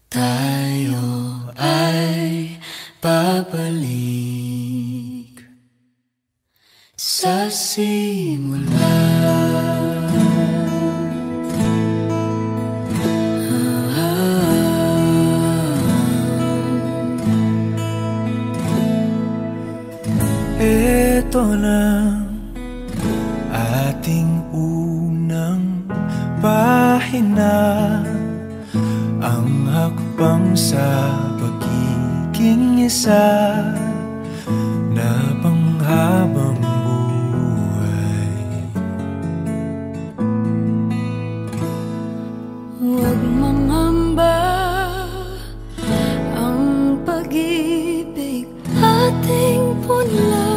Tayo ay babalik sa simula. Ito na ating unang pahina, ang hakbang sa pagiging isa na panghabang buhay. Huwag mangamba, ang pag-ibig ating punla.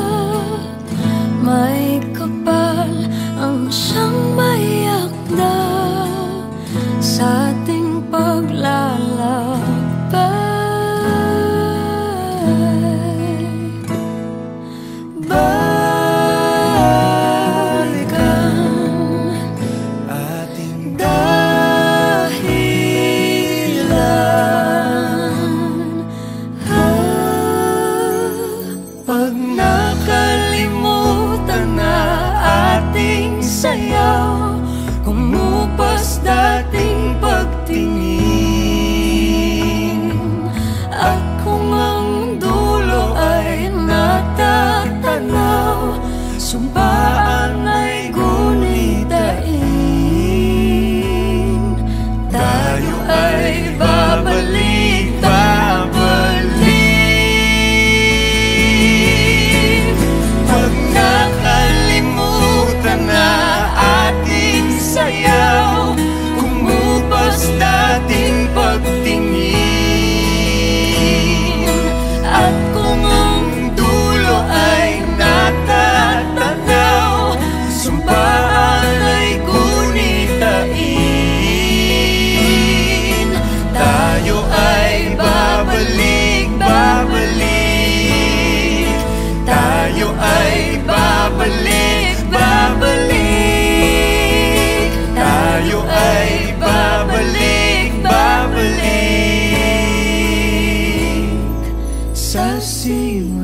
May kapal ang siyang mayakda sa ating paglalakbay. Balikan Ating dahilan, pag nakalimutan na ating sayaw, kumupas dating pagtingin. At kung ang dulo ay natatanaw, sumpaan ay gunitain. Tayo ay babalik, babalik. Pag nakalimutan na ating sayaw, kumupas dating pagtingin. At kung ang dulo ay natatanaw, sumpaan ay gunitain. Tayo ay babalik, babalik. Tayo ay babalik, babalik. Tayo ay babalik, babalik sa simula.